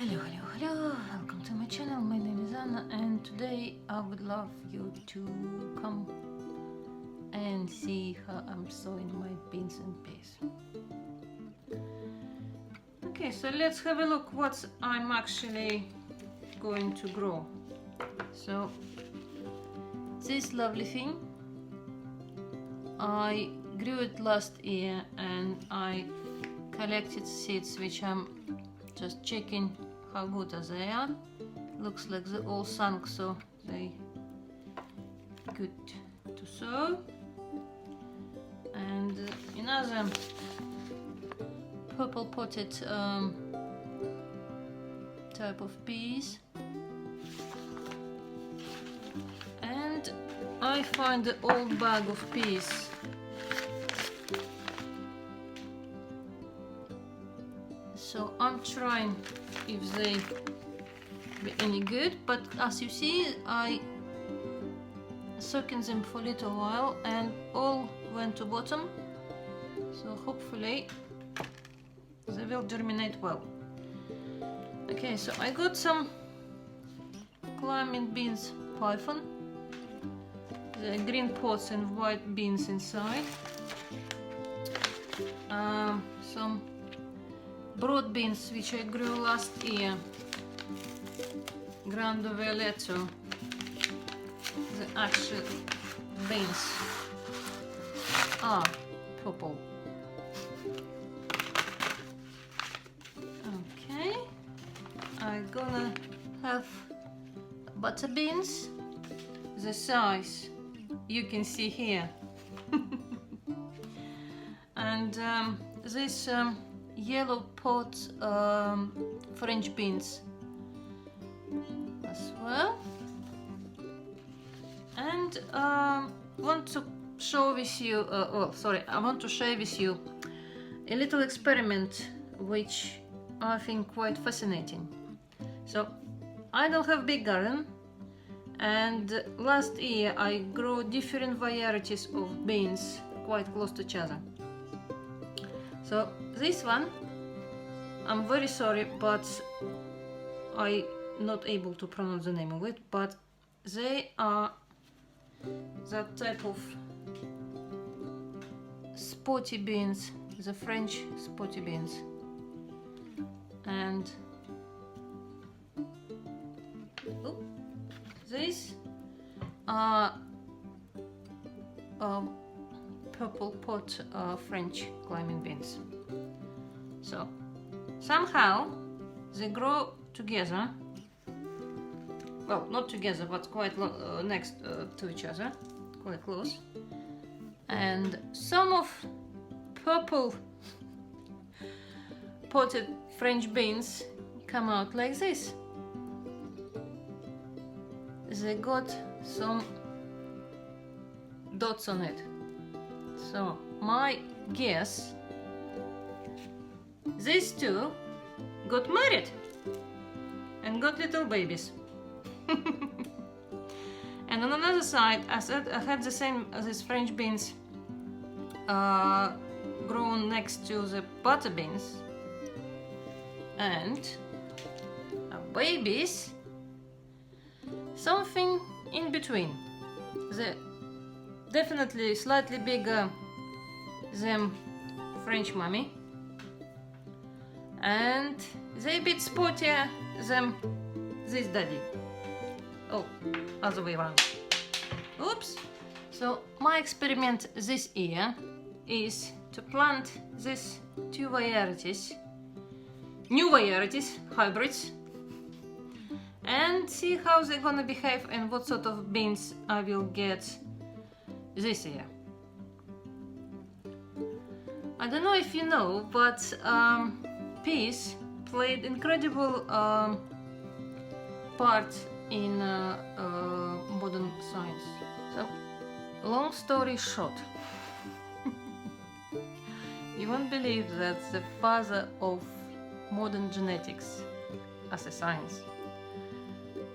Hello, welcome to my channel. My name is Anna, and today I would love you to come and see how I'm sowing my beans and peas. Okay, so let's have a look what I'm actually going to grow. So this lovely thing, I grew it last year and I collected seeds which I'm just checking how good as they are. Looks like they all sunk, so they good to sow. And another purple potted type of peas. And I find the old bag of peas. So I'm trying if they be any good, but as you see, I soaked them for a little while and all went to bottom. So hopefully they will germinate well. Okay, so I got some climbing beans python, the green pods and white beans inside, some broad beans which I grew last year, Grande Violetto, the actual beans are purple. Okay, I'm gonna have butter beans, the size you can see here, and this yellow pot French beans as well. And want to show with you I want to share with you a little experiment which I think quite fascinating. So I don't have big garden, and last year I grew different varieties of beans quite close to each other. So this one, I'm very sorry, but I'm not able to pronounce the name of it, but they are that type of spotty beans, the French spotty beans. And these are purple pot French climbing beans. So somehow they grow together, well, not together, but quite next to each other, quite close. And some of purple potted French beans come out like this. They got some dots on it. So my guess, these two got married and got little babies. And on another side, I had the same as these French beans grown next to the butter beans, and babies something in between. They're definitely slightly bigger than French mommy, and they a bit spottier than this daddy. Oh, other way around. Oops. So my experiment this year is to plant these two varieties, new varieties, hybrids, and see how they're gonna behave and what sort of beans I will get this year. I don't know if you know, but peas played incredible part in modern science. So, long story short, you won't believe that the father of modern genetics as a science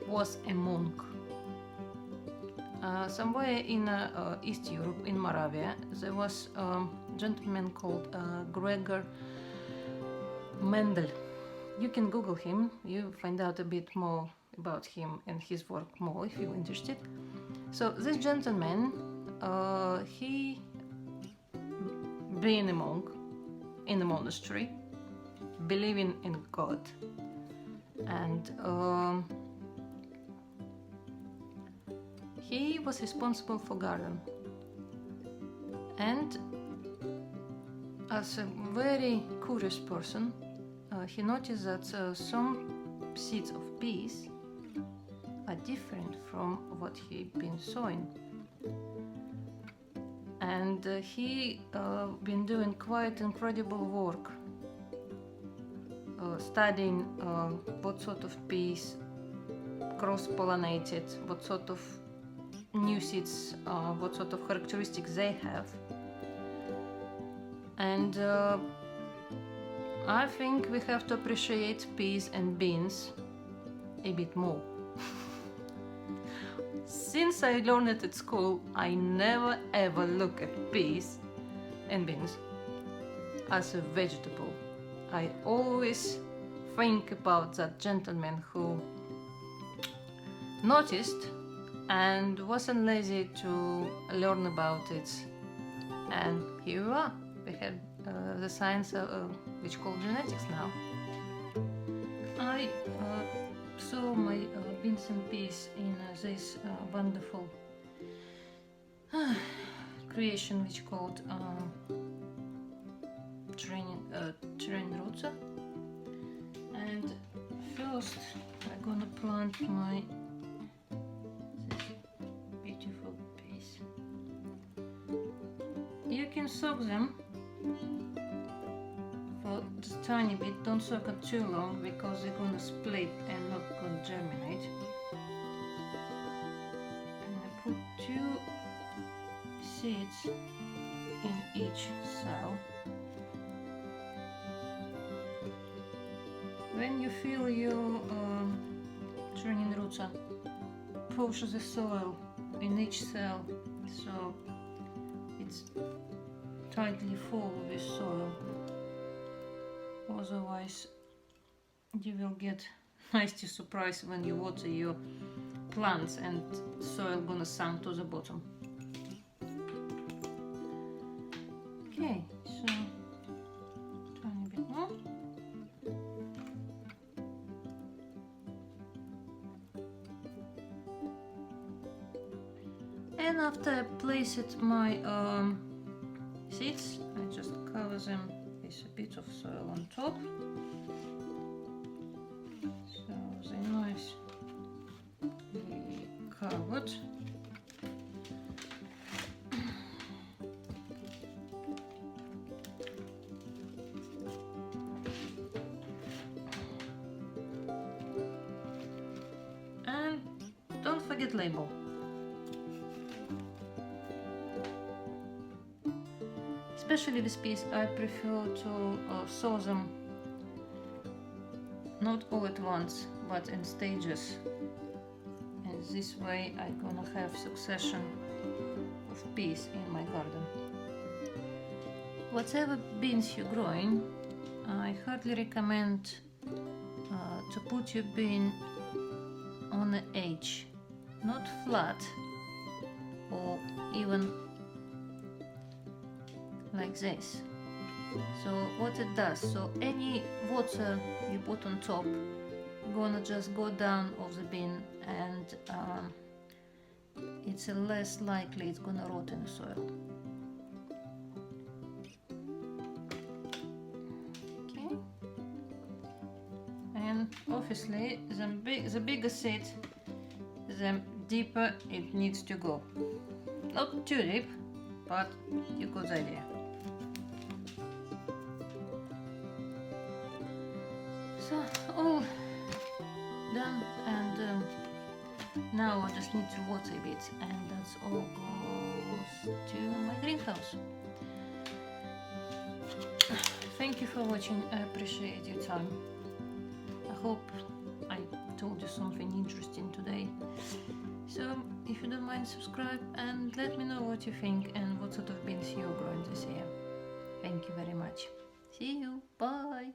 was a monk. Somewhere in East Europe, in Moravia, there was a gentleman called Gregor Mendel. you can Google him, you find out a bit more about him and his work more if you're interested. So this gentleman, he being a monk in a monastery, believing in God, and he was responsible for garden. And as a very curious person, he noticed that some seeds of peas are different from what he'd been sowing. And he been doing quite incredible work, studying what sort of peas cross-pollinated, what sort of new seeds, what sort of characteristics they have. And I think we have to appreciate peas and beans a bit more. Since I learned it at school, I never ever look at peas and beans as a vegetable. I always think about that gentleman who noticed and wasn't lazy to learn about it. And here we are. We have the science which called genetics now. I sow my beans and peas in this wonderful creation which called terrain roots. And first I'm gonna plant my beautiful peas. You can soak them for just tiny bit. Don't soak it too long because they're gonna split and not gonna germinate. And I put 2 seeds in each cell. When you feel your turning roots push the soil in each cell, so it's tightly full with soil. Otherwise, you will get nasty surprise when you water your plants and soil gonna sink to the bottom. Okay, so tiny bit more. And after I placed my seeds, I just cover them with a bit of soil on top, so they're nicely covered. And don't forget label. Especially with peas, I prefer to sow them not all at once, but in stages. And this way I'm gonna have succession of peas in my garden. Whatever beans you're growing, I hardly recommend to put your bean on the edge, not flat or even like this. So what it does, so any water you put on top gonna just go down of the bean, and it's less likely it's gonna rot in the soil. Okay, and obviously the bigger seed, the deeper it needs to go. Not too deep, but you got the idea. So all done, and now I just need to water a bit, and that's all goes to my greenhouse. Thank you for watching. I appreciate your time. I hope I told you something interesting today. So if you don't mind, subscribe and let me know what you think and what sort of beans you're growing this year. Thank you very much. See you. Bye.